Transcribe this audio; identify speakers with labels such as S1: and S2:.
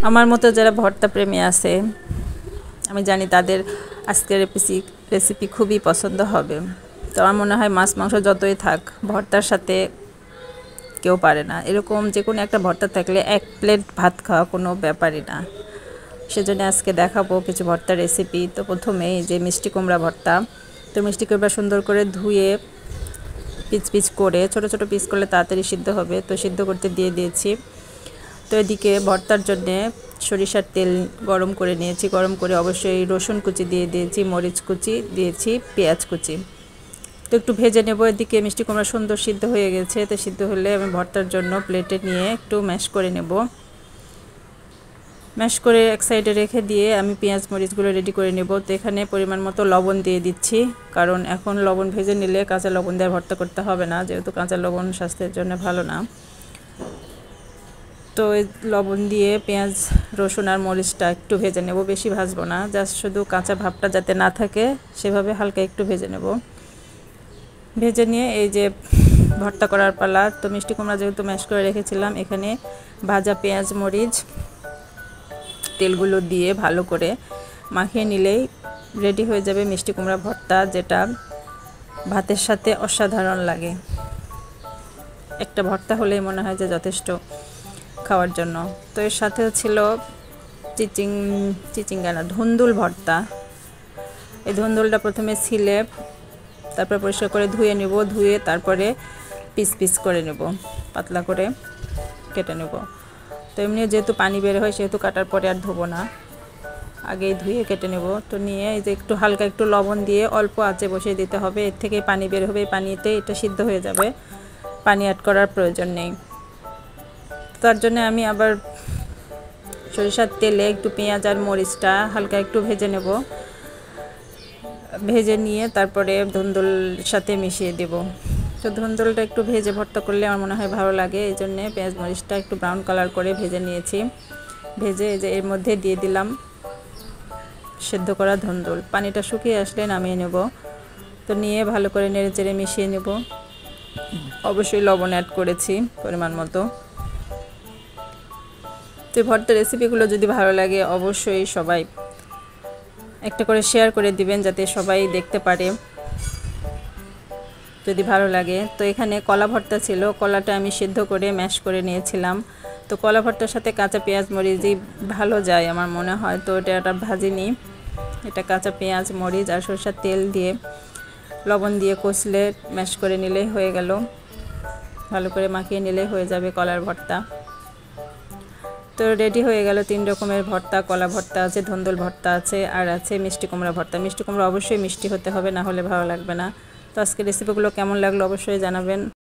S1: আমার মতো যারা ভর্তা প্রেমী আছে আমি জানি তাদের আজকের রেসিপি খুবই পছন্দ হবে। তো আমার মনে হয় মাছ মাংস যতই থাক ভর্তার সাথে কেউ পারে না। এরকম যে কোনো একটা ভর্তা থাকলে এক প্লেট ভাত খাওয়া কোনো ব্যাপারই না। সেজন্য আজকে দেখাবো কিছু ভর্তার রেসিপি। তো প্রথমেই যে মিষ্টি কুমড়া ভর্তা, তো মিষ্টি কুমড়া সুন্দর করে ধুয়ে পিচ পিচ করে ছোট ছোট পিস করলে তাড়াতাড়ি সিদ্ধ হবে, তো সিদ্ধ করতে দিয়ে দিয়েছি। তো এদিকে ভর্তার জন্যে সরিষার তেল গরম করে নিয়েছি, গরম করে অবশ্যই রসুন কুচি দিয়ে দিয়েছি, মরিচ কুচি দিয়েছি, পেঁয়াজ কুচি, তো একটু ভেজে নেব। এদিকে মিষ্টি কুমড়া সুন্দর সিদ্ধ হয়ে গেছে, তো সিদ্ধ হলে আমি ভর্তার জন্য প্লেটে নিয়ে একটু ম্যাশ করে নেব। ম্যাশ করে এক সাইডে রেখে দিয়ে আমি পেঁয়াজ মরিচগুলো রেডি করে নেব। তো এখানে পরিমাণ মতো লবণ দিয়ে দিচ্ছি, কারণ এখন লবণ ভেজে নিলে কাঁচা লবণ দিয়ে ভর্তা করতে হবে না, যেহেতু কাঁচা লবণ স্বাস্থ্যের জন্য ভালো না। তো লবণ দিয়ে পেঁয়াজ রসুন আর মরিচটা একটু ভেজে নেব, বেশি ভাজবো না, জাস্ট শুধু কাঁচা ভাবটা যাতে না থাকে সেভাবে হালকা একটু ভেজে নেব। ভেজে নিয়ে এই যে ভর্তা করার পালা। তো মিষ্টি কুমড়া যেহেতু ম্যাশ করে রেখেছিলাম, এখানে ভাজা পেঁয়াজ মরিচ তেলগুলো দিয়ে ভালো করে মাখিয়ে নিলেই রেডি হয়ে যাবে মিষ্টি কুমড়া ভর্তা, যেটা ভাতের সাথে অসাধারণ লাগে। একটা ভর্তা হলেই মনে হয় যে যথেষ্ট খাওয়ার জন্য। তো এর সাথেও ছিল চিচিঙ্গা ধুন্দুল ভর্তা। এই ধুন্দুলটা প্রথমে ছিলে তারপর পরিষ্কার করে ধুয়ে নেব, ধুয়ে তারপরে পিস পিস করে নেব, পাতলা করে কেটে নেব। তো এমনি যেহেতু পানি বের হয় সেহেতু কাটার পরে আর ধোবো না, আগেই ধুয়ে কেটে নেব। তো নিয়ে এই যে একটু হালকা একটু লবণ দিয়ে অল্প আঁচে বসিয়ে দিতে হবে, এর থেকে পানি বের হবে, পানিতে এটা সিদ্ধ হয়ে যাবে, পানি অ্যাড করার প্রয়োজন নেই। তার জন্য আমি আবার সরিষার তেলে একটু পেঁয়াজ আর মরিচটা হালকা একটু ভেজে নেব, ভেজে নিয়ে তারপরে ধুন্দুল সাথে মিশিয়ে দেব। তো ধুন্দুলটা একটু ভেজে ভর্তা করলে আমার মনে হয় ভালো লাগে, এই জন্যে পেঁয়াজ মরিচটা একটু ব্রাউন কালার করে ভেজে নিয়েছি। ভেজে এই যে এর মধ্যে দিয়ে দিলাম সেদ্ধ করা ধুন্দুল, পানিটা শুকিয়ে আসলে নামিয়ে নেব। তো নিয়ে ভালো করে নেড়ে চেড়ে মিশিয়ে নেব। অবশ্যই লবণ অ্যাড করেছি পরিমাণ মতো। তো ভর্তার রেসিপিগুলো যদি ভালো লাগে অবশ্যই সবাই একটা করে শেয়ার করে দিবেন, যাতে সবাই দেখতে পারে যদি ভালো লাগে। তো এখানে কলা ভর্তা ছিল, কলাটা আমি সিদ্ধ করে ম্যাশ করে নিয়েছিলাম। তো কলা ভর্তার সাথে কাঁচা পেঁয়াজ মরিচই ভালো যায় আমার মনে হয়। তো এটা ভাজিনি, এটা কাঁচা পেঁয়াজ মরিচ আর সরষের তেল দিয়ে লবণ দিয়ে কষলে ম্যাশ করে নিলেই হয়ে গেল, ভালো করে মাখিয়ে নিলেই হয়ে যাবে কলার ভর্তা। তো রেডি হয়ে গেল 3 রকমের ভর্তা, কলা ভর্তা আছে, ধুন্দুল ভর্তা আছে, আর আছে মিষ্টি কুমড়া ভর্তা। মিষ্টি কুমড়া অবশ্যই মিষ্টি হতে হবে, না হলে ভালো লাগবে না। তো আজকে রেসিপিগুলো কেমন লাগলো অবশ্যই জানাবেন।